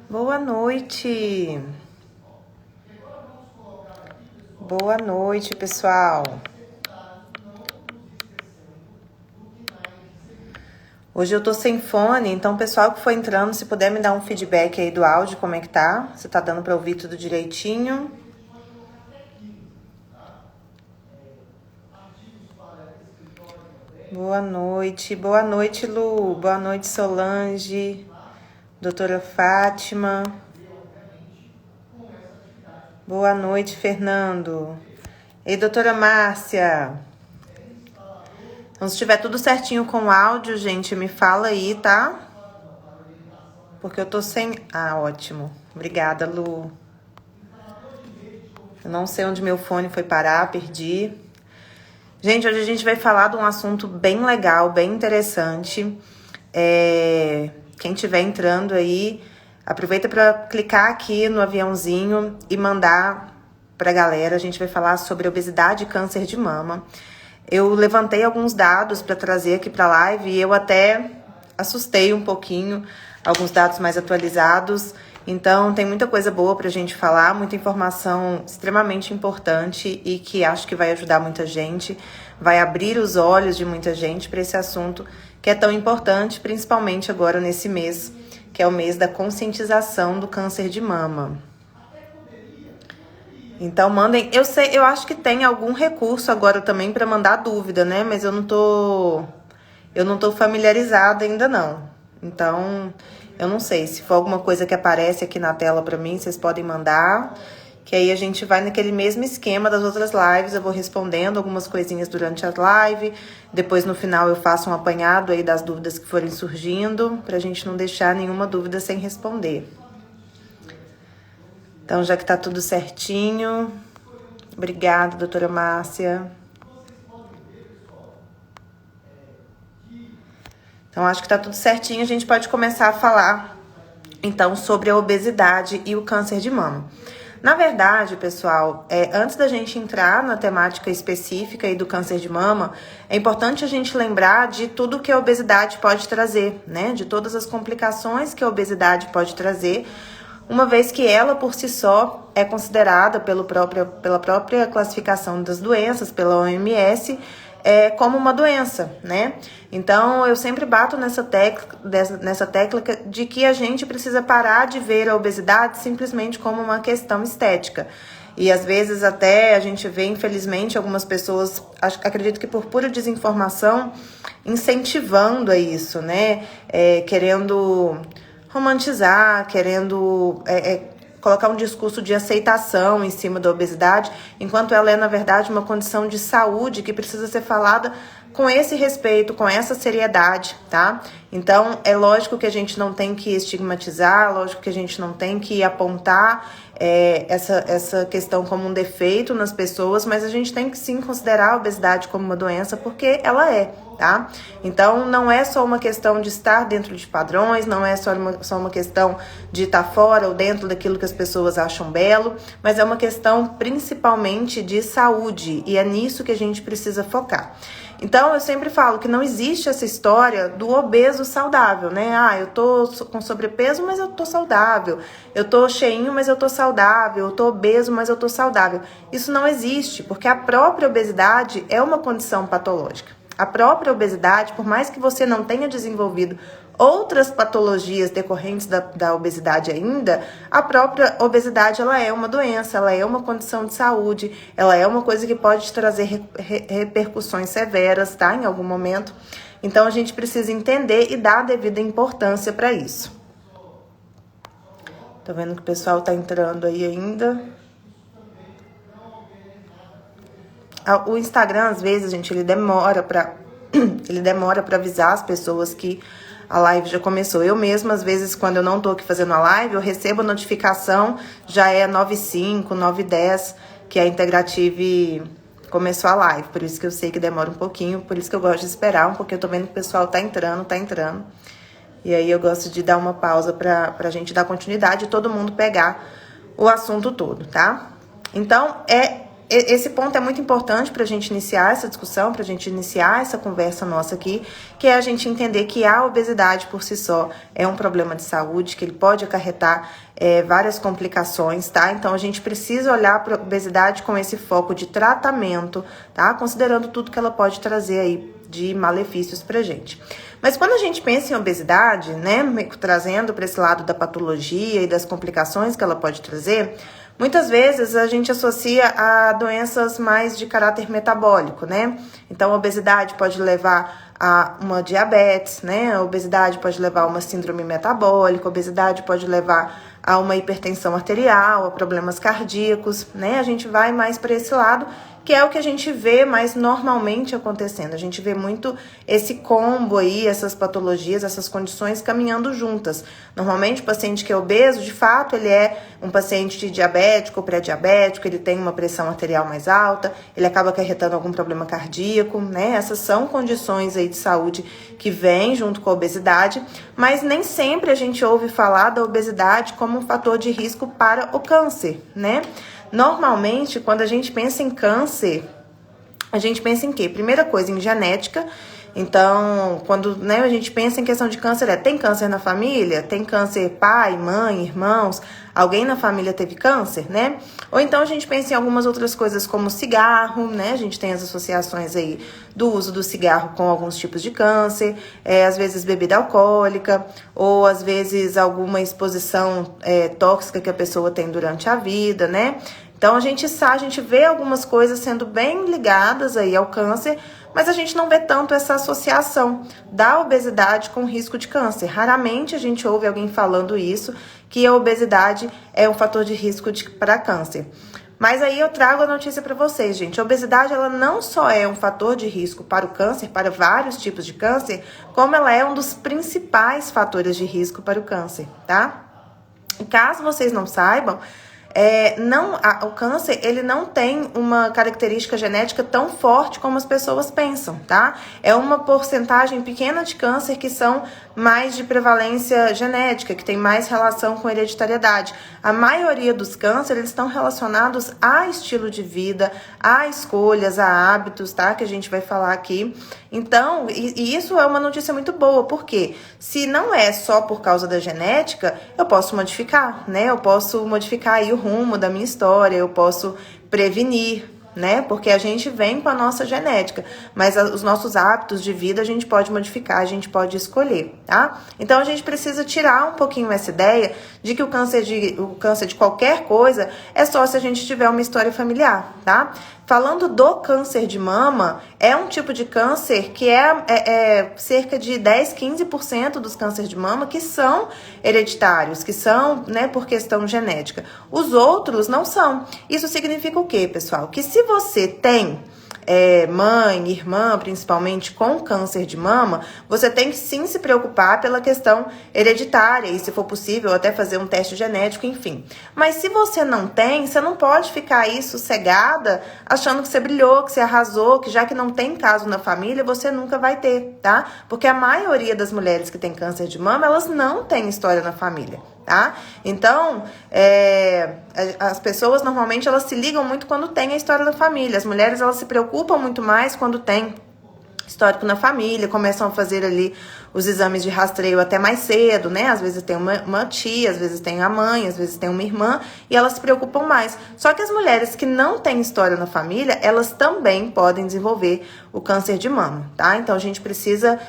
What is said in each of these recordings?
Boa noite. Boa noite, pessoal. Hoje eu tô sem fone, então o pessoal que for entrando, se puder me dar um feedback aí do áudio, como é que tá? Se tá dando pra ouvir tudo direitinho. Boa noite, Lu. Boa noite, Solange. Doutora Fátima. Boa noite, Fernando. Ei, doutora Márcia. Então, se estiver tudo certinho com o áudio, gente, me fala aí, tá? Porque eu tô sem... Ah, ótimo. Obrigada, Lu. Eu não sei onde meu fone foi parar, perdi. Gente, hoje a gente vai falar de um assunto bem legal, bem interessante. Quem estiver entrando aí, aproveita para clicar aqui no aviãozinho e mandar pra galera. A gente vai falar sobre obesidade e câncer de mama. Eu levantei alguns dados para trazer aqui para a live e eu até assustei um pouquinho, alguns dados mais atualizados. Então, tem muita coisa boa para a gente falar, muita informação extremamente importante e que acho que vai ajudar muita gente, vai abrir os olhos de muita gente para esse assunto que é tão importante, principalmente agora nesse mês, que é o mês da conscientização do câncer de mama. Então mandem, eu acho que tem algum recurso agora também para mandar dúvida, né? Mas eu não tô familiarizada ainda não. Então, eu não sei, se for alguma coisa que aparece aqui na tela para mim, vocês podem mandar, que aí a gente vai naquele mesmo esquema das outras lives, eu vou respondendo algumas coisinhas durante a live, depois no final eu faço um apanhado aí das dúvidas que forem surgindo, pra gente não deixar nenhuma dúvida sem responder. Então, já que tá tudo certinho, obrigada, doutora Márcia. Então, acho que tá tudo certinho, a gente pode começar a falar, então, sobre a obesidade e o câncer de mama. Na verdade, pessoal, antes da gente entrar na temática específica aí do câncer de mama, é importante a gente lembrar de tudo que a obesidade pode trazer, né? De todas as complicações que a obesidade pode trazer, uma vez que ela, por si só, é considerada pela própria classificação das doenças, pela OMS, como uma doença, né? Então, eu sempre bato nessa tecla de que a gente precisa parar de ver a obesidade simplesmente como uma questão estética. E às vezes até a gente vê, infelizmente, algumas pessoas, acredito que por pura desinformação, incentivando a isso, né? Querendo romantizar, querendo colocar um discurso de aceitação em cima da obesidade, enquanto ela é, na verdade, uma condição de saúde que precisa ser falada com esse respeito, com essa seriedade, tá? Então, é lógico que a gente não tem que estigmatizar, lógico que a gente não tem que apontar essa questão como um defeito nas pessoas, mas a gente tem que sim considerar a obesidade como uma doença, porque ela é, tá? Então, não é só uma questão de estar dentro de padrões, não é só uma questão de estar fora ou dentro daquilo que as pessoas acham belo, mas é uma questão principalmente de saúde, e é nisso que a gente precisa focar. Então, eu sempre falo que não existe essa história do obeso saudável, né? Eu tô com sobrepeso, mas eu tô saudável. Eu tô cheinho, mas eu tô saudável. Eu tô obeso, mas eu tô saudável. Isso não existe, porque a própria obesidade é uma condição patológica. A própria obesidade, por mais que você não tenha desenvolvido outras patologias decorrentes da obesidade ainda, a própria obesidade ela é uma doença, ela é uma condição de saúde, ela é uma coisa que pode trazer repercussões severas, tá? Em algum momento. Então, a gente precisa entender e dar a devida importância para isso. Tô vendo que o pessoal tá entrando aí ainda. O Instagram, às vezes, gente, ele demora para avisar as pessoas que a live já começou. Eu mesma, às vezes, quando eu não tô aqui fazendo a live, eu recebo a notificação, já é 9h05, 9h10, que a Integrative começou a live. Por isso que eu sei que demora um pouquinho, por isso que eu gosto de esperar, porque eu tô vendo que o pessoal tá entrando. E aí eu gosto de dar uma pausa pra gente dar continuidade e todo mundo pegar o assunto todo, tá? Então, esse ponto é muito importante para a gente iniciar essa discussão, para a gente iniciar essa conversa nossa aqui, que é a gente entender que a obesidade por si só é um problema de saúde, que ele pode acarretar várias complicações, tá? Então a gente precisa olhar para a obesidade com esse foco de tratamento, tá? Considerando tudo que ela pode trazer aí de malefícios pra gente. Mas quando a gente pensa em obesidade, né, trazendo para esse lado da patologia e das complicações que ela pode trazer, muitas vezes a gente associa a doenças mais de caráter metabólico, né? Então a obesidade pode levar a uma diabetes, né? A obesidade pode levar a uma síndrome metabólica, a obesidade pode levar a uma hipertensão arterial, a problemas cardíacos, né? A gente vai mais para esse lado, que é o que a gente vê mais normalmente acontecendo. A gente vê muito esse combo aí, essas patologias, essas condições caminhando juntas. Normalmente o paciente que é obeso, de fato, ele é um paciente diabético ou pré-diabético, ele tem uma pressão arterial mais alta, ele acaba acarretando algum problema cardíaco, né? Essas são condições aí de saúde que vêm junto com a obesidade, mas nem sempre a gente ouve falar da obesidade como um fator de risco para o câncer, né? Normalmente, quando a gente pensa em câncer, a gente pensa em quê? Primeira coisa, em genética. Então, quando, né, a gente pensa em questão de câncer, tem câncer na família? Tem câncer pai, mãe, irmãos? Alguém na família teve câncer, né? Ou então a gente pensa em algumas outras coisas como cigarro, né? A gente tem as associações aí do uso do cigarro com alguns tipos de câncer, às vezes bebida alcoólica, ou às vezes alguma exposição tóxica que a pessoa tem durante a vida, né? Então a gente vê algumas coisas sendo bem ligadas aí ao câncer, mas a gente não vê tanto essa associação da obesidade com risco de câncer. Raramente a gente ouve alguém falando isso, que a obesidade é um fator de risco para câncer. Mas aí eu trago a notícia para vocês, gente. A obesidade, ela não só é um fator de risco para o câncer, para vários tipos de câncer, como ela é um dos principais fatores de risco para o câncer, tá? E caso vocês não saibam, o câncer, ele não tem uma característica genética tão forte como as pessoas pensam, tá? É uma porcentagem pequena de câncer que são mais de prevalência genética, que tem mais relação com hereditariedade. A maioria dos cânceres, eles estão relacionados a estilo de vida, a escolhas, a hábitos, tá? Que a gente vai falar aqui. Então, e isso é uma notícia muito boa, porque se não é só por causa da genética, eu posso modificar, né? Eu posso modificar aí o rumo da minha história, eu posso prevenir, né? Porque a gente vem com a nossa genética, mas os nossos hábitos de vida a gente pode modificar, a gente pode escolher, tá? Então a gente precisa tirar um pouquinho essa ideia de que o câncer de qualquer coisa é só se a gente tiver uma história familiar, tá? Falando do câncer de mama, é um tipo de câncer que é cerca de 10, 15% dos cânceres de mama que são hereditários, que são, né, por questão genética. Os outros não são. Isso significa o quê, pessoal? Que se você tem mãe, irmã, principalmente com câncer de mama, você tem que sim se preocupar pela questão hereditária e, se for possível, até fazer um teste genético, enfim. Mas se você não tem, você não pode ficar aí sossegada achando que você brilhou, que você arrasou, que já que não tem caso na família, você nunca vai ter, tá? Porque a maioria das mulheres que tem câncer de mama, elas não têm história na família, tá? Então, as pessoas normalmente elas se ligam muito quando tem a história da família. As mulheres elas se preocupam muito mais quando tem histórico na família, começam a fazer ali os exames de rastreio até mais cedo, né? Às vezes tem uma tia, às vezes tem a mãe, às vezes tem uma irmã, e elas se preocupam mais. Só que as mulheres que não têm história na família, elas também podem desenvolver o câncer de mama, tá? Então a gente precisa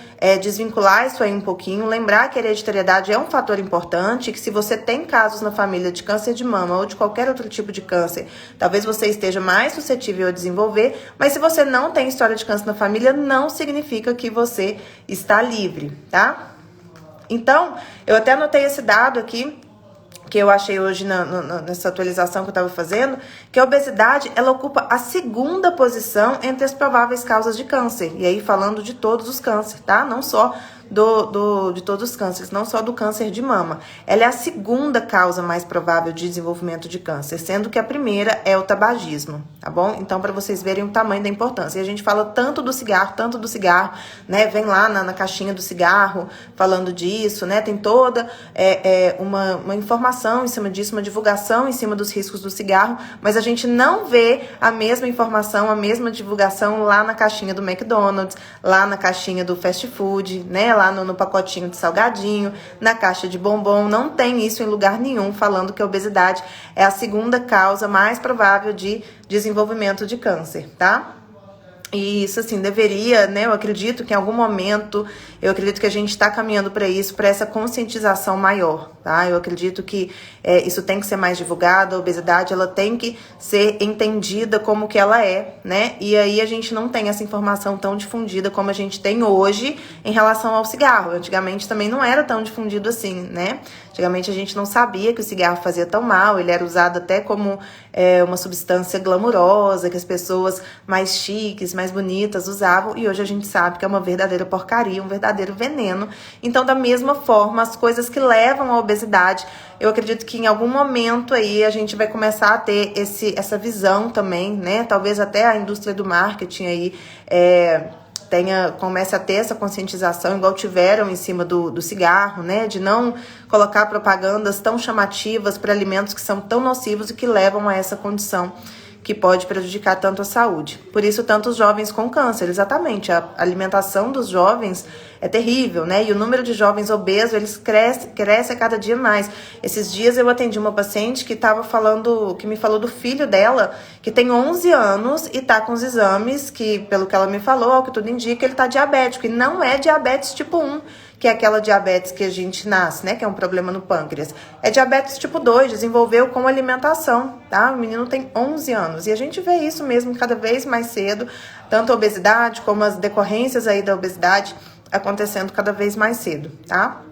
desvincular isso aí um pouquinho, lembrar que a hereditariedade é um fator importante, que se você tem casos na família de câncer de mama ou de qualquer outro tipo de câncer, talvez você esteja mais suscetível a desenvolver, mas se você não tem história de câncer na família, não significa que você está livre, tá? Então, eu até anotei esse dado aqui, que eu achei hoje nessa atualização que eu estava fazendo, que a obesidade, ela ocupa a segunda posição entre as prováveis causas de câncer. E aí falando de todos os cânceres, tá? Não só de todos os cânceres, não só do câncer de mama. Ela é a segunda causa mais provável de desenvolvimento de câncer, sendo que a primeira é o tabagismo, tá bom? Então, para vocês verem o tamanho da importância. E a gente fala tanto do cigarro, né? Vem lá na caixinha do cigarro falando disso, né? Tem toda uma informação em cima disso, uma divulgação em cima dos riscos do cigarro, mas a gente não vê a mesma informação, a mesma divulgação lá na caixinha do McDonald's, lá na caixinha do fast food, né? Lá no pacotinho de salgadinho, na caixa de bombom. Não tem isso em lugar nenhum falando que a obesidade é a segunda causa mais provável de desenvolvimento de câncer, tá? E isso, assim, deveria, né? Eu acredito que em algum momento, eu acredito que a gente está caminhando para isso, para essa conscientização maior, tá? Eu acredito que isso tem que ser mais divulgado, a obesidade, ela tem que ser entendida como que ela é, né? E aí a gente não tem essa informação tão difundida como a gente tem hoje em relação ao cigarro. Antigamente também não era tão difundido assim, né? Antigamente a gente não sabia que o cigarro fazia tão mal, ele era usado até como uma substância glamurosa, que as pessoas mais chiques, mais bonitas usavam, e hoje a gente sabe que é uma verdadeira porcaria, um verdadeiro veneno. Então, da mesma forma, as coisas que levam à obesidade, eu acredito que em algum momento aí a gente vai começar a ter essa visão também, né? Talvez até a indústria do marketing aí comece a ter essa conscientização, igual tiveram em cima do cigarro, né? De não colocar propagandas tão chamativas para alimentos que são tão nocivos e que levam a essa condição que pode prejudicar tanto a saúde. Por isso, tantos jovens com câncer, exatamente. A alimentação dos jovens é terrível, né? E o número de jovens obesos, eles cresce a cada dia mais. Esses dias eu atendi uma paciente que me falou do filho dela, que tem 11 anos e tá com os exames, que pelo que ela me falou, ao que tudo indica, ele tá diabético. E não é diabetes tipo 1, que é aquela diabetes que a gente nasce, né? Que é um problema no pâncreas. É diabetes tipo 2, desenvolveu com alimentação, tá? O menino tem 11 anos. E a gente vê isso mesmo cada vez mais cedo, tanto a obesidade como as decorrências aí da obesidade acontecendo cada vez mais cedo, tá?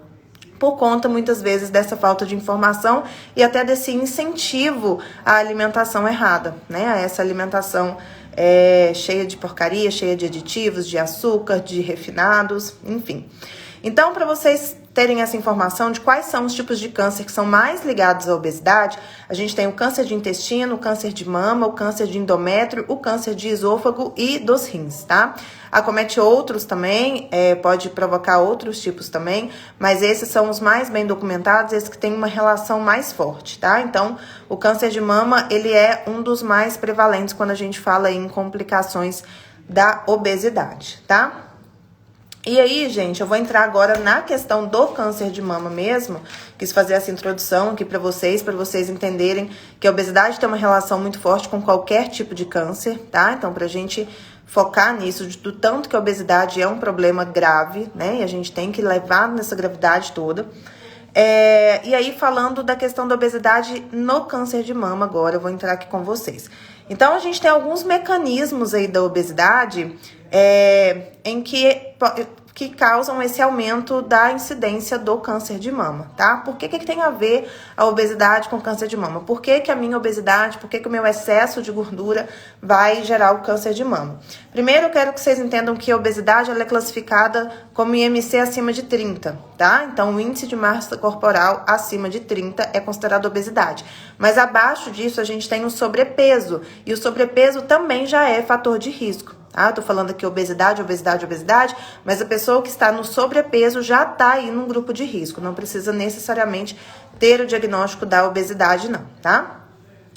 Por conta, muitas vezes, dessa falta de informação e até desse incentivo à alimentação errada, né? A essa alimentação cheia de porcaria, cheia de aditivos, de açúcar, de refinados, enfim. Então, para vocês terem essa informação de quais são os tipos de câncer que são mais ligados à obesidade, a gente tem o câncer de intestino, o câncer de mama, o câncer de endométrio, o câncer de esôfago e dos rins, tá? Acomete outros também, pode provocar outros tipos também, mas esses são os mais bem documentados, esses que têm uma relação mais forte, tá? Então, o câncer de mama, ele é um dos mais prevalentes quando a gente fala em complicações da obesidade, tá? E aí, gente, eu vou entrar agora na questão do câncer de mama mesmo. Quis fazer essa introdução aqui para vocês entenderem que a obesidade tem uma relação muito forte com qualquer tipo de câncer, tá? Então, pra gente focar nisso, do tanto que a obesidade é um problema grave, né? E a gente tem que levar nessa gravidade toda. E aí, falando da questão da obesidade no câncer de mama agora, eu vou entrar aqui com vocês. Então, a gente tem alguns mecanismos aí da obesidade em que causam esse aumento da incidência do câncer de mama, tá? Por que tem a ver a obesidade com câncer de mama? Por que a minha obesidade, por que o meu excesso de gordura vai gerar o câncer de mama? Primeiro, eu quero que vocês entendam que a obesidade ela é classificada como IMC acima de 30, tá? Então, o índice de massa corporal acima de 30 é considerado obesidade. Mas abaixo disso, a gente tem o sobrepeso. E o sobrepeso também já é fator de risco. Ah, tô falando aqui obesidade, mas a pessoa que está no sobrepeso já tá aí num grupo de risco. Não precisa necessariamente ter o diagnóstico da obesidade, não, tá?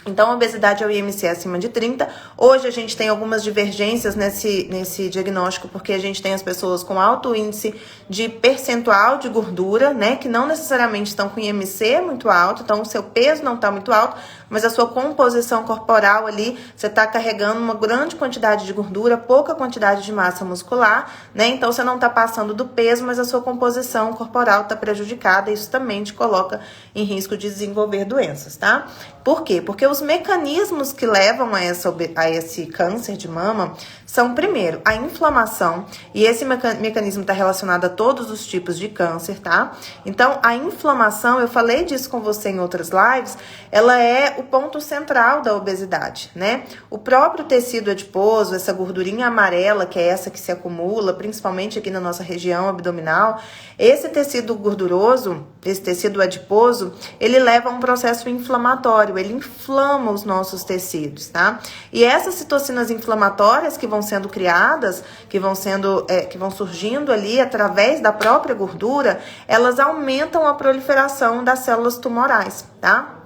Então, a obesidade é o IMC acima de 30. Hoje, a gente tem algumas divergências nesse diagnóstico, porque a gente tem as pessoas com alto índice de percentual de gordura, né? Que não necessariamente estão com IMC muito alto, então o seu peso não está muito alto, mas a sua composição corporal ali, você está carregando uma grande quantidade de gordura, pouca quantidade de massa muscular, né? Então, você não está passando do peso, mas a sua composição corporal está prejudicada. Isso também te coloca em risco de desenvolver doenças, tá? Por quê? Porque os mecanismos que levam a esse câncer de mama são, primeiro, a inflamação, e esse mecanismo está relacionado a todos os tipos de câncer, tá? Então, a inflamação, eu falei disso com você em outras lives, ela é o ponto central da obesidade, né? O próprio tecido adiposo, essa gordurinha amarela, que é essa que se acumula, principalmente aqui na nossa região abdominal, esse tecido gorduroso, esse tecido adiposo, ele leva a um processo inflamatório, ele inflama os nossos tecidos, tá? E essas citocinas inflamatórias que vão sendo criadas, que vão surgindo ali através da própria gordura, elas aumentam a proliferação das células tumorais, tá?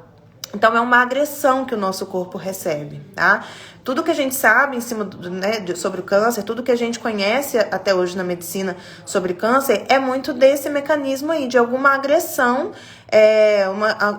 Então, é uma agressão que o nosso corpo recebe, tá? Tudo que a gente sabe em cima sobre o câncer, tudo que a gente conhece até hoje na medicina sobre câncer, é muito desse mecanismo aí, de alguma agressão,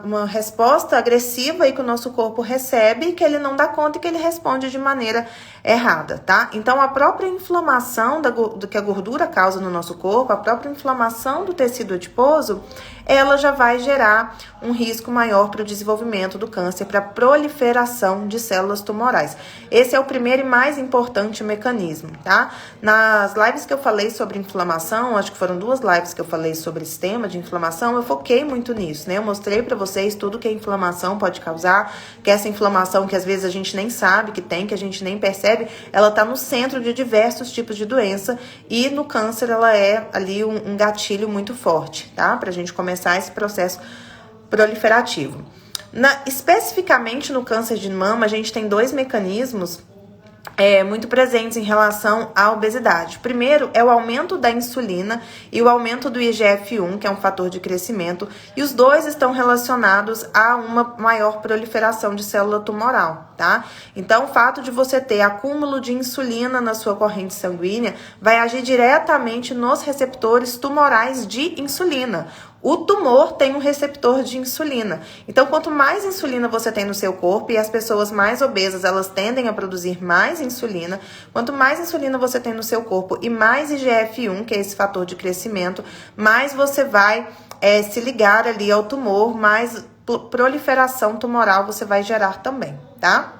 uma resposta agressiva aí que o nosso corpo recebe, que ele não dá conta e que ele responde de maneira errada, tá? Então, a própria inflamação do que a gordura causa no nosso corpo, a própria inflamação do tecido adiposo, ela já vai gerar um risco maior para o desenvolvimento do câncer, para a proliferação de células tumorais. Esse é o primeiro e mais importante mecanismo, tá? Nas lives que eu falei sobre inflamação, acho que foram 2 lives que eu falei sobre esse tema de inflamação, eu foquei muito nisso, né? Eu mostrei para vocês tudo que a inflamação pode causar, que essa inflamação que às vezes a gente nem sabe que tem, que a gente nem percebe, ela tá no centro de diversos tipos de doença, e no câncer ela é ali um gatilho muito forte, tá? Pra gente começar esse processo proliferativo. Especificamente no câncer de mama, a gente tem 2 mecanismos muito presentes em relação à obesidade. O primeiro é o aumento da insulina e o aumento do IGF-1, que é um fator de crescimento, e os 2 estão relacionados a uma maior proliferação de célula tumoral, tá? Então, o fato de você ter acúmulo de insulina na sua corrente sanguínea vai agir diretamente nos receptores tumorais de insulina. O tumor tem um receptor de insulina. Então, quanto mais insulina você tem no seu corpo, e as pessoas mais obesas, elas tendem a produzir mais insulina, quanto mais insulina você tem no seu corpo e mais IGF-1, que é esse fator de crescimento, mais você vai se ligar ali ao tumor, mais proliferação tumoral você vai gerar também, tá?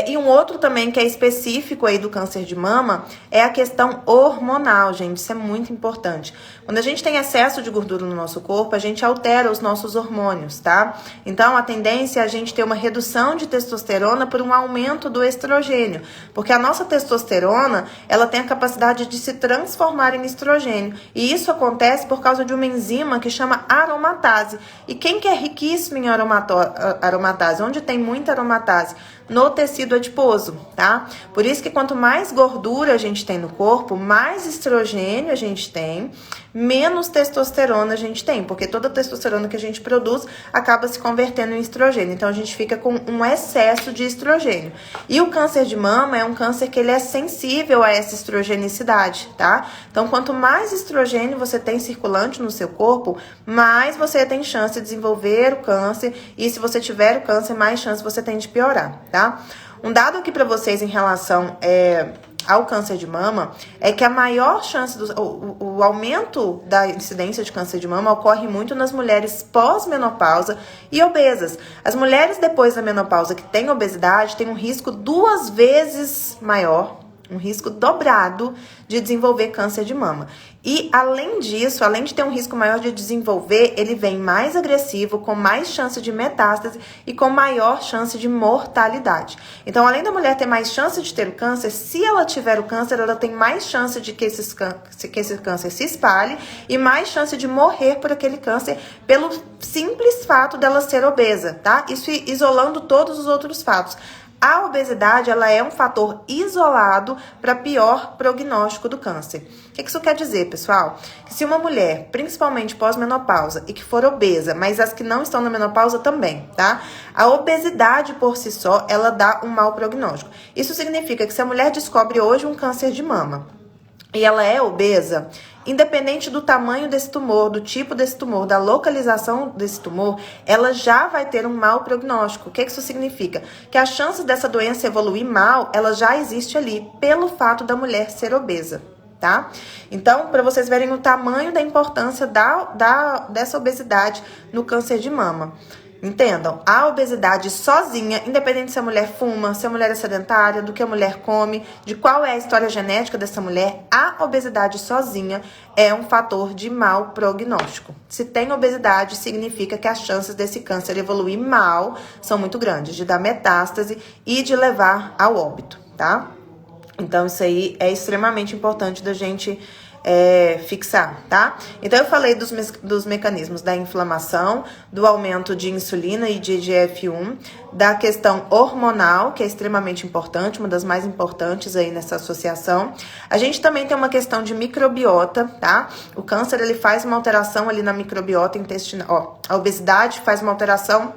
E um outro também que é específico aí do câncer de mama é a questão hormonal, gente. Isso é muito importante. Quando a gente tem excesso de gordura no nosso corpo, a gente altera os nossos hormônios, tá? Então, a tendência é a gente ter uma redução de testosterona por um aumento do estrogênio. Porque a nossa testosterona, ela tem a capacidade de se transformar em estrogênio. E isso acontece por causa de uma enzima que chama aromatase. E quem que é riquíssimo em aromatase? Onde tem muita aromatase? No tecido adiposo, tá? Por isso que quanto mais gordura a gente tem no corpo, mais estrogênio a gente tem, menos testosterona a gente tem, porque toda a testosterona que a gente produz acaba se convertendo em estrogênio. Então, a gente fica com um excesso de estrogênio. E o câncer de mama é um câncer que ele é sensível a essa estrogenicidade, tá? Então, quanto mais estrogênio você tem circulante no seu corpo, mais você tem chance de desenvolver o câncer, e se você tiver o câncer, mais chance você tem de piorar, tá? Um dado aqui para vocês em relação ao câncer de mama é que a maior chance, o aumento da incidência de câncer de mama ocorre muito nas mulheres pós-menopausa e obesas. As mulheres depois da menopausa que têm obesidade têm um risco 2 vezes maior, um risco dobrado de desenvolver câncer de mama. E, além disso, além de ter um risco maior de desenvolver, ele vem mais agressivo, com mais chance de metástase e com maior chance de mortalidade. Então, além da mulher ter mais chance de ter o câncer, se ela tiver o câncer, ela tem mais chance de que esse câncer se espalhe e mais chance de morrer por aquele câncer pelo simples fato dela ser obesa, tá? Isso isolando todos os outros fatos. A obesidade, ela é um fator isolado para pior prognóstico do câncer. O que isso quer dizer, pessoal? Que se uma mulher, principalmente pós-menopausa, e que for obesa, mas as que não estão na menopausa também, tá? A obesidade por si só, ela dá um mau prognóstico. Isso significa que se a mulher descobre hoje um câncer de mama e ela é obesa, independente do tamanho desse tumor, do tipo desse tumor, da localização desse tumor, ela já vai ter um mau prognóstico. O que isso significa? Que a chance dessa doença evoluir mal, ela já existe ali, pelo fato da mulher ser obesa, tá? Então, para vocês verem o tamanho da importância dessa obesidade no câncer de mama. Entendam, a obesidade sozinha, independente se a mulher fuma, se a mulher é sedentária, do que a mulher come, de qual é a história genética dessa mulher, a obesidade sozinha é um fator de mau prognóstico. Se tem obesidade, significa que as chances desse câncer evoluir mal são muito grandes, de dar metástase e de levar ao óbito, tá? Então, isso aí é extremamente importante da gente fixar, tá? Então, eu falei dos mecanismos da inflamação, do aumento de insulina e de IGF-1, da questão hormonal, que é extremamente importante, uma das mais importantes aí nessa associação. A gente também tem uma questão de microbiota, tá? O câncer, ele faz uma alteração ali na microbiota intestinal, ó, a obesidade faz uma alteração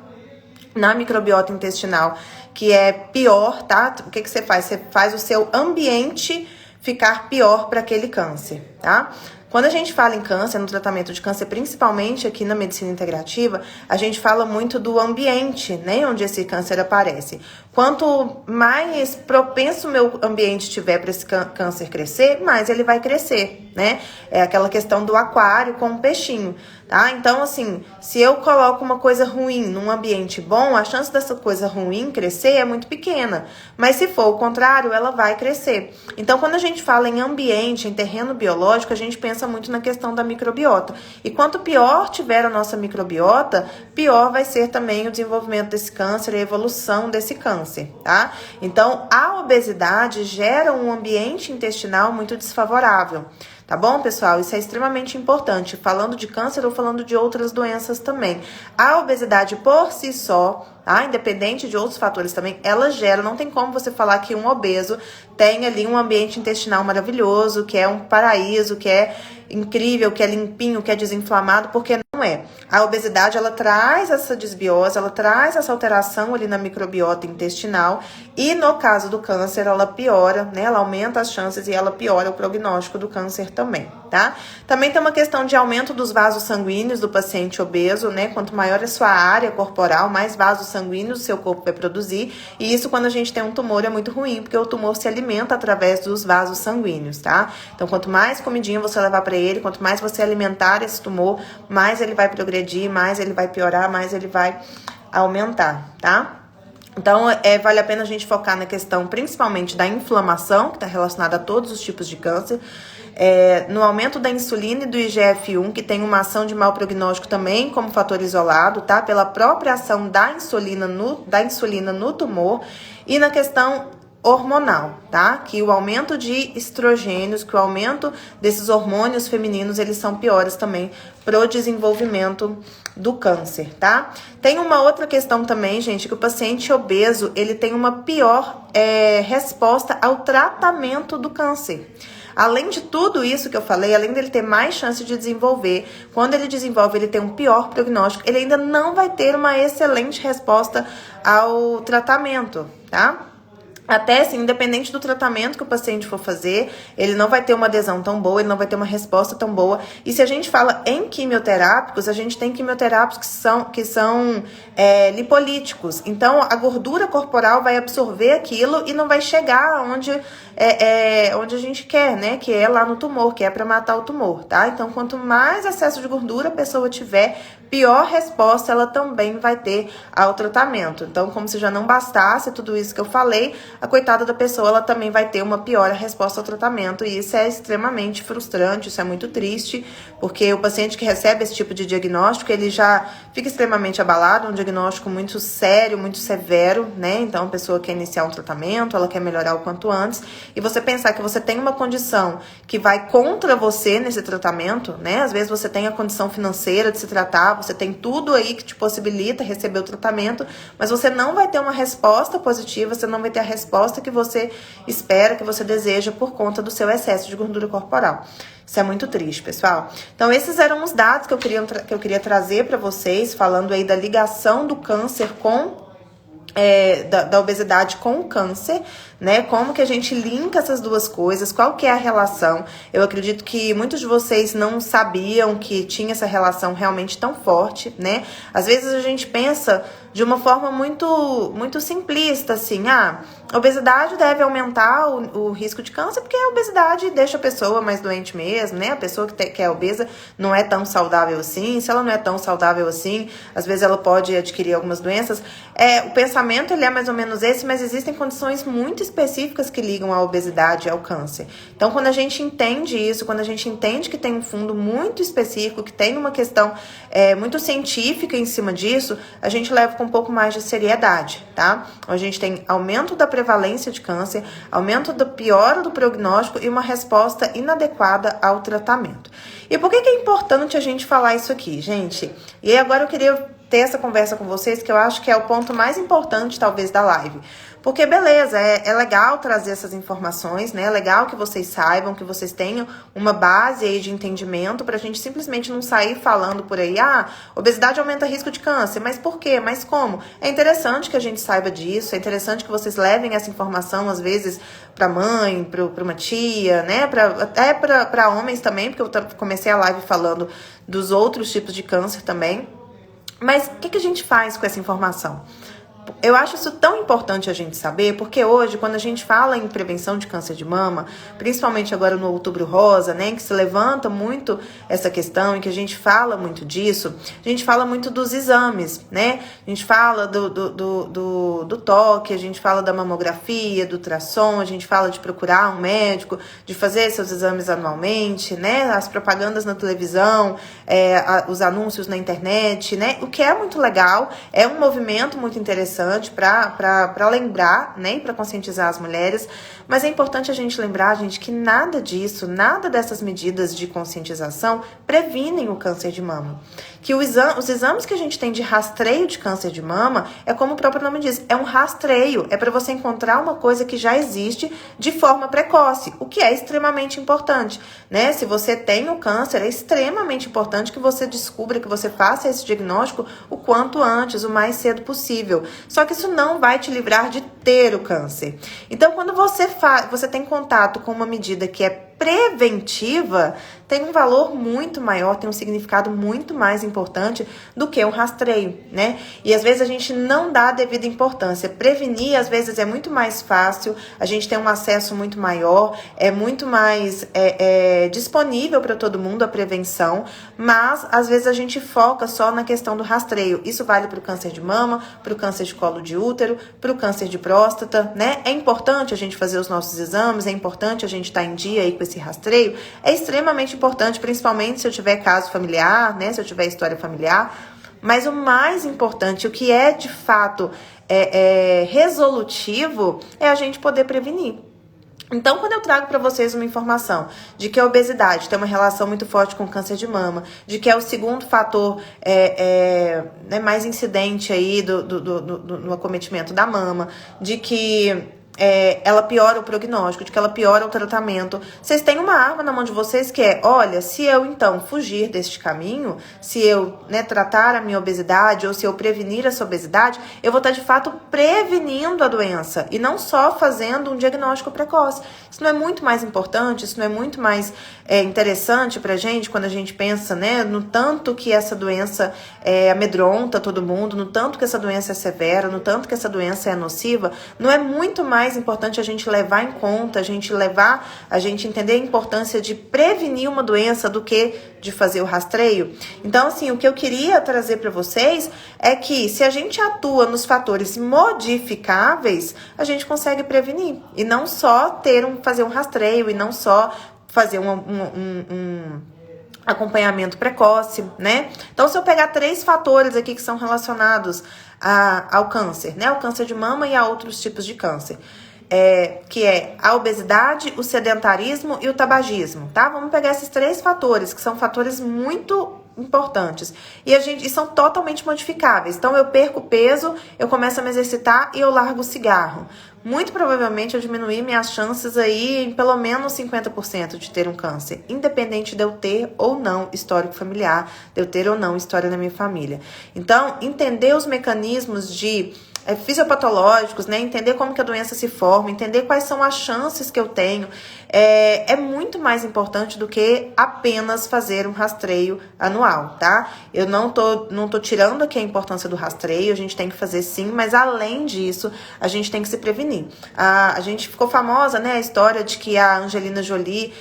na microbiota intestinal, que é pior, tá? O que você faz? Você faz o seu ambiente ficar pior para aquele câncer, tá? Quando a gente fala em câncer, no tratamento de câncer, principalmente aqui na medicina integrativa, a gente fala muito do ambiente, né, onde esse câncer aparece. Quanto mais propenso o meu ambiente tiver para esse câncer crescer, mais ele vai crescer, né? É aquela questão do aquário com o peixinho, tá? Então, assim, se eu coloco uma coisa ruim num ambiente bom, a chance dessa coisa ruim crescer é muito pequena. Mas se for o contrário, ela vai crescer. Então, quando a gente fala em ambiente, em terreno biológico, a gente pensa muito na questão da microbiota. E quanto pior tiver a nossa microbiota, pior vai ser também o desenvolvimento desse câncer e a evolução desse câncer, tá? Então, a obesidade gera um ambiente intestinal muito desfavorável. Tá bom, pessoal? Isso é extremamente importante, falando de câncer ou falando de outras doenças também. A obesidade por si só, tá? Independente de outros fatores também, ela gera, não tem como você falar que um obeso tem ali um ambiente intestinal maravilhoso, que é um paraíso, que é incrível, que é limpinho, que é desinflamado, porque não é. A obesidade, ela traz essa desbiose, ela traz essa alteração ali na microbiota intestinal e no caso do câncer, ela piora, né? Ela aumenta as chances e ela piora o prognóstico do câncer também, tá? Também tem uma questão de aumento dos vasos sanguíneos do paciente obeso, né? Quanto maior a sua área corporal, mais vasos sanguíneos o seu corpo vai produzir, e isso quando a gente tem um tumor é muito ruim, porque o tumor se alimenta através dos vasos sanguíneos, tá? Então, quanto mais comidinha você levar para ele, quanto mais você alimentar esse tumor, mais ele vai progredir, mais ele vai piorar, mais ele vai aumentar, tá? Então, vale a pena a gente focar na questão principalmente da inflamação, que está relacionada a todos os tipos de câncer, no aumento da insulina e do IGF-1, que tem uma ação de mau prognóstico também como fator isolado, tá? Pela própria ação da insulina no tumor, e na questão hormonal, tá? Que o aumento de estrogênios, que o aumento desses hormônios femininos, eles são piores também pro desenvolvimento do câncer, tá? Tem uma outra questão também, gente, que o paciente obeso, ele tem uma pior resposta ao tratamento do câncer. Além de tudo isso que eu falei, além dele ter mais chance de desenvolver, quando ele desenvolve, ele tem um pior prognóstico, ele ainda não vai ter uma excelente resposta ao tratamento, tá? Até assim, independente do tratamento que o paciente for fazer, ele não vai ter uma adesão tão boa, ele não vai ter uma resposta tão boa. E se a gente fala em quimioterápicos, a gente tem quimioterápicos que são lipolíticos. Então, a gordura corporal vai absorver aquilo e não vai chegar onde a gente quer, né? Que é lá no tumor, que é para matar o tumor, tá? Então, quanto mais excesso de gordura a pessoa tiver, pior resposta ela também vai ter ao tratamento. Então, como se já não bastasse tudo isso que eu falei, a coitada da pessoa, ela também vai ter uma pior resposta ao tratamento, e isso é extremamente frustrante, isso é muito triste, porque o paciente que recebe esse tipo de diagnóstico, ele já fica extremamente abalado, um diagnóstico muito sério, muito severo, né? Então, a pessoa quer iniciar um tratamento, ela quer melhorar o quanto antes, e você pensar que você tem uma condição que vai contra você nesse tratamento, né? Às vezes você tem a condição financeira de se tratar, você tem tudo aí que te possibilita receber o tratamento, mas você não vai ter uma resposta positiva, você não vai ter a resposta que você espera, que você deseja por conta do seu excesso de gordura corporal. Isso é muito triste, pessoal. Então, esses eram os dados que eu queria trazer para vocês, falando aí da ligação do câncer com da obesidade com o câncer, né? Como que a gente linka essas duas coisas, qual que é a relação. Eu acredito que muitos de vocês não sabiam que tinha essa relação realmente tão forte, né? Às vezes a gente pensa de uma forma muito, muito simplista, assim, A obesidade deve aumentar o risco de câncer, porque a obesidade deixa a pessoa mais doente mesmo, né? A pessoa que é obesa não é tão saudável assim. Se ela não é tão saudável assim, às vezes ela pode adquirir algumas doenças. O pensamento ele é mais ou menos esse, mas existem condições muito específicas que ligam a obesidade ao câncer. Então, quando a gente entende isso, quando a gente entende que tem um fundo muito específico, que tem uma questão muito científica em cima disso, a gente leva com um pouco mais de seriedade, tá? A gente tem aumento da prevalência de câncer, aumento da piora do prognóstico e uma resposta inadequada ao tratamento. E por que é importante a gente falar isso aqui, gente? E agora eu queria ter essa conversa com vocês, que eu acho que é o ponto mais importante, talvez, da live. Porque, beleza, é legal trazer essas informações, né? É legal que vocês saibam, que vocês tenham uma base aí de entendimento pra gente simplesmente não sair falando por aí, obesidade aumenta risco de câncer, mas por quê? Mas como? É interessante que a gente saiba disso, é interessante que vocês levem essa informação, às vezes, pra mãe, pra uma tia, né? Até pra homens também, porque eu comecei a live falando dos outros tipos de câncer também. Mas o que a gente faz com essa informação? Eu acho isso tão importante a gente saber, porque hoje, quando a gente fala em prevenção de câncer de mama, principalmente agora no Outubro Rosa, né, que se levanta muito essa questão e que a gente fala muito disso, a gente fala muito dos exames, né? A gente fala do toque, a gente fala da mamografia, do ultrassom, a gente fala de procurar um médico, de fazer seus exames anualmente, né? As propagandas na televisão, os anúncios na internet, né? O que é muito legal, é um movimento muito interessante para lembrar, né, e para conscientizar as mulheres, mas é importante a gente lembrar, gente, que nada disso, nada dessas medidas de conscientização previnem o câncer de mama. Que os exames que a gente tem de rastreio de câncer de mama, é como o próprio nome diz, é um rastreio, é para você encontrar uma coisa que já existe de forma precoce, o que é extremamente importante, né? Se você tem o câncer, é extremamente importante que você descubra, que você faça esse diagnóstico o quanto antes, o mais cedo possível. Só que isso não vai te livrar de ter o câncer. Então, quando você tem contato com uma medida que é preventiva, tem um valor muito maior, tem um significado muito mais importante do que um rastreio, né? E às vezes a gente não dá a devida importância. Prevenir, às vezes, é muito mais fácil, a gente tem um acesso muito maior, é muito mais disponível para todo mundo a prevenção, mas às vezes a gente foca só na questão do rastreio. Isso vale para o câncer de mama, para o câncer de colo de útero, para o câncer de próstata, né? É importante a gente fazer os nossos exames, é importante a gente estar em dia aí com esse rastreio, é extremamente importante, principalmente se eu tiver caso familiar, né? Se eu tiver história familiar. Mas o mais importante, o que é de fato resolutivo, é a gente poder prevenir. Então, quando eu trago para vocês uma informação de que a obesidade tem uma relação muito forte com o câncer de mama, de que é o segundo fator mais incidente aí no acometimento da mama, de que ela piora o prognóstico, de que ela piora o tratamento. Vocês têm uma arma na mão de vocês que olha, se eu então fugir deste caminho, se eu tratar a minha obesidade ou se eu prevenir essa obesidade, eu vou estar de fato prevenindo a doença e não só fazendo um diagnóstico precoce. Isso não é muito mais importante, isso não é muito mais interessante pra gente quando a gente pensa, né, no tanto que essa doença amedronta todo mundo, no tanto que essa doença é severa, no tanto que essa doença é nociva. Não é muito mais importante a gente levar em conta, a gente entender a importância de prevenir uma doença do que de fazer o rastreio? Então, assim, o que eu queria trazer para vocês é que se a gente atua nos fatores modificáveis, a gente consegue prevenir. E não só fazer um rastreio, e não só fazer um acompanhamento precoce, né? Então, se eu pegar 3 fatores aqui que são relacionados ao câncer, né? O câncer de mama e a outros tipos de câncer. Que é a obesidade, o sedentarismo e o tabagismo, tá? Vamos pegar esses 3 fatores, que são fatores muito importantes. E são totalmente modificáveis. Então, eu perco peso, eu começo a me exercitar e eu largo o cigarro. Muito provavelmente eu diminuí minhas chances aí em pelo menos 50% de ter um câncer, independente de eu ter ou não histórico familiar, de eu ter ou não história na minha família. Então, entender os mecanismos de fisiopatológicos, né? Entender como que a doença se forma, entender quais são as chances que eu tenho, é muito mais importante do que apenas fazer um rastreio anual, tá? Eu não tô tirando aqui a importância do rastreio, a gente tem que fazer sim, mas além disso, a gente tem que se prevenir. A gente ficou famosa, né, a história de que a Angelina Jolie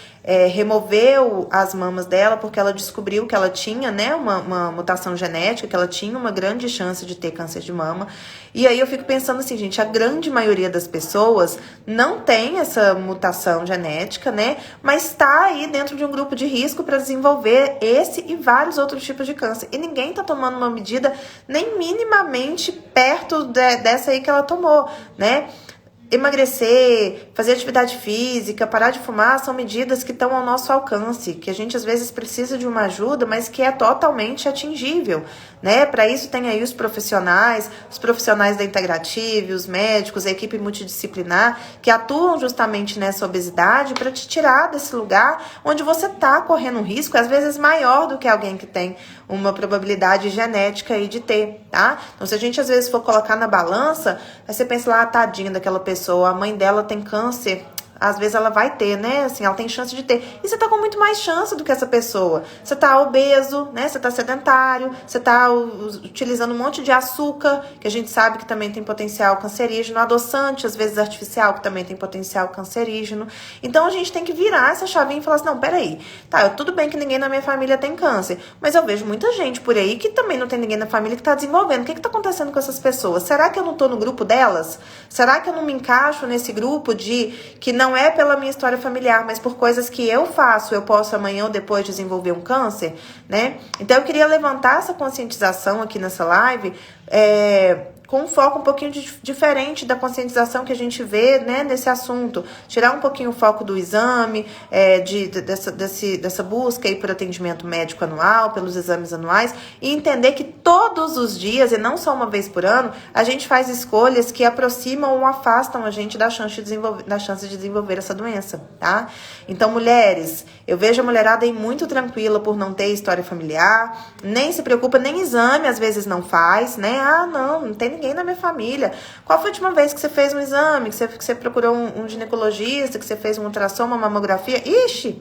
removeu as mamas dela porque ela descobriu que ela tinha, né, uma mutação genética, que ela tinha uma grande chance de ter câncer de mama. E aí eu fico pensando assim, gente, a grande maioria das pessoas não tem essa mutação genética, né, mas está aí dentro de um grupo de risco para desenvolver esse e vários outros tipos de câncer. E ninguém tá tomando uma medida nem minimamente perto dessa aí que ela tomou, né? Emagrecer, fazer atividade física, parar de fumar são medidas que estão ao nosso alcance, que a gente às vezes precisa de uma ajuda, mas que é totalmente atingível, né? Para isso tem aí os profissionais da Integrative, os médicos, a equipe multidisciplinar, que atuam justamente nessa obesidade para te tirar desse lugar onde você está correndo um risco, às vezes maior do que alguém que tem uma probabilidade genética aí de ter, tá? Então, se a gente às vezes for colocar na balança, aí você pensa lá, tadinha daquela pessoa, a mãe dela tem câncer, às vezes ela vai ter, né? Assim, ela tem chance de ter. E você tá com muito mais chance do que essa pessoa. Você tá obeso, né? Você tá sedentário, você tá utilizando um monte de açúcar, que a gente sabe que também tem potencial cancerígeno, adoçante, às vezes artificial, que também tem potencial cancerígeno. Então a gente tem que virar essa chavinha e falar assim, não, peraí, tá, tudo bem que ninguém na minha família tem câncer, mas eu vejo muita gente por aí que também não tem ninguém na família que tá desenvolvendo. O que tá acontecendo com essas pessoas? Será que eu não tô no grupo delas? Será que eu não me encaixo nesse grupo de que não é pela minha história familiar, mas por coisas que eu faço, eu posso amanhã ou depois desenvolver um câncer, né? Então eu queria levantar essa conscientização aqui nessa live, com um foco um pouquinho diferente da conscientização que a gente vê, né, nesse assunto. Tirar um pouquinho o foco do exame, dessa busca aí por atendimento médico anual, pelos exames anuais, e entender que todos os dias, e não só uma vez por ano, a gente faz escolhas que aproximam ou afastam a gente da chance de desenvolver essa doença, tá? Então, mulheres, eu vejo a mulherada aí muito tranquila por não ter história familiar, nem se preocupa, nem exame às vezes não faz, né? Ah, não tem ninguém na minha família. Qual foi a última vez que você fez um exame, que você procurou um ginecologista, que você fez um ultrassom, uma mamografia? Ixi,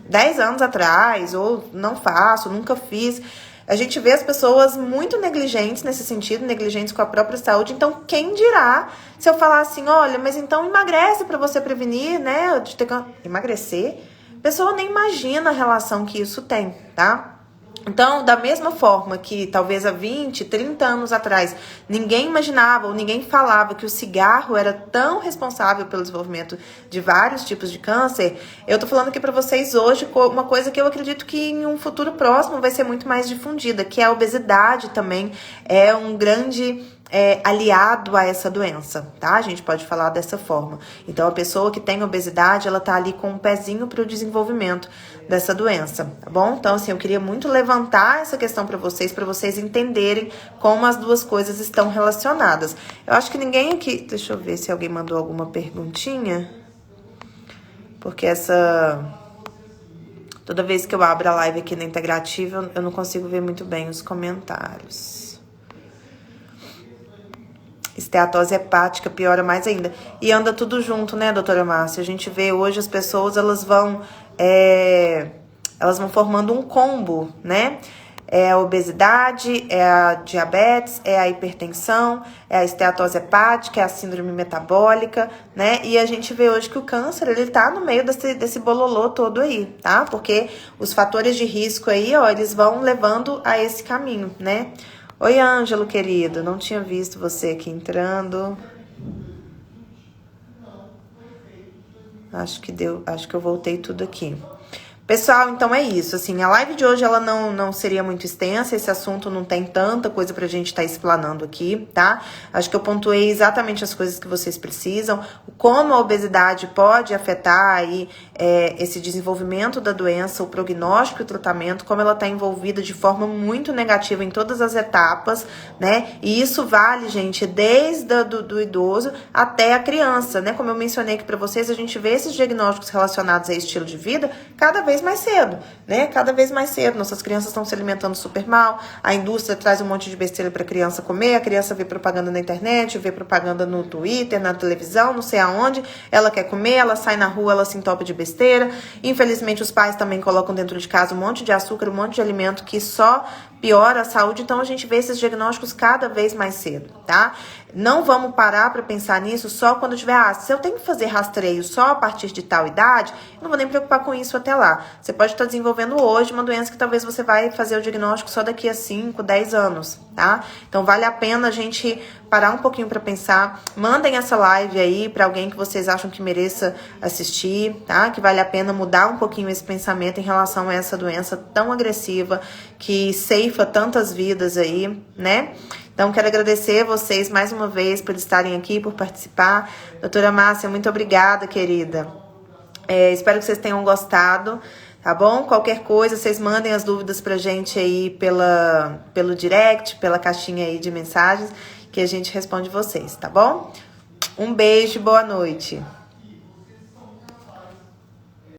10 anos atrás, ou não faço, nunca fiz. A gente vê as pessoas muito negligentes nesse sentido, negligentes com a própria saúde. Então, quem dirá se eu falar assim, olha, mas então emagrece para você prevenir, né, de ter emagrecer? A pessoa nem imagina a relação que isso tem, tá? Então, da mesma forma que talvez há 20, 30 anos atrás ninguém imaginava ou ninguém falava que o cigarro era tão responsável pelo desenvolvimento de vários tipos de câncer, eu tô falando aqui para vocês hoje uma coisa que eu acredito que em um futuro próximo vai ser muito mais difundida, que é a obesidade também é um grande aliado a essa doença, tá? A gente pode falar dessa forma. Então, a pessoa que tem obesidade, ela tá ali com um pezinho para o desenvolvimento dessa doença, tá bom? Então, assim, eu queria muito levantar essa questão para vocês entenderem como as duas coisas estão relacionadas. Eu acho que ninguém aqui... Deixa eu ver se alguém mandou alguma perguntinha. Porque toda vez que eu abro a live aqui na Integrativa, eu não consigo ver muito bem os comentários. Esteatose hepática piora mais ainda. E anda tudo junto, né, doutora Márcia? A gente vê hoje as pessoas, elas vão formando um combo, né? É a obesidade, é a diabetes, é a hipertensão, é a esteatose hepática, é a síndrome metabólica, né? E a gente vê hoje que o câncer, ele tá no meio desse bololô todo aí, tá? Porque os fatores de risco aí, ó, eles vão levando a esse caminho, né? Oi, Ângelo, querido. Não tinha visto você aqui entrando. Acho que eu voltei tudo aqui. Pessoal, então é isso, assim, a live de hoje ela não seria muito extensa, esse assunto não tem tanta coisa pra gente estar explanando aqui, tá? Acho que eu pontuei exatamente as coisas que vocês precisam, como a obesidade pode afetar aí esse desenvolvimento da doença, o prognóstico e o tratamento, como ela tá envolvida de forma muito negativa em todas as etapas, né? E isso vale, gente, desde do idoso até a criança, né? Como eu mencionei aqui pra vocês, a gente vê esses diagnósticos relacionados a estilo de vida cada vez vez mais cedo, né? Cada vez mais cedo. Nossas crianças estão se alimentando super mal, a indústria traz um monte de besteira para a criança comer, a criança vê propaganda na internet, vê propaganda no Twitter, na televisão, não sei aonde, ela quer comer, ela sai na rua, ela se entope de besteira. Infelizmente, os pais também colocam dentro de casa um monte de açúcar, um monte de alimento que só piora a saúde, então a gente vê esses diagnósticos cada vez mais cedo, tá? Não vamos parar para pensar nisso só quando tiver, se eu tenho que fazer rastreio só a partir de tal idade, eu não vou nem me preocupar com isso até lá. Você pode estar desenvolvendo hoje uma doença que talvez você vai fazer o diagnóstico só daqui a 5, 10 anos, tá? Então vale a pena a gente parar um pouquinho para pensar. Mandem essa live aí para alguém que vocês acham que mereça assistir, tá? Que vale a pena mudar um pouquinho esse pensamento em relação a essa doença tão agressiva que ceifa tantas vidas aí, né? Então, quero agradecer vocês mais uma vez por estarem aqui, por participar. Doutora Márcia, muito obrigada, querida. Espero que vocês tenham gostado, tá bom? Qualquer coisa, vocês mandem as dúvidas pra gente aí pelo direct, pela caixinha aí de mensagens, que a gente responde vocês, tá bom? Um beijo, boa noite.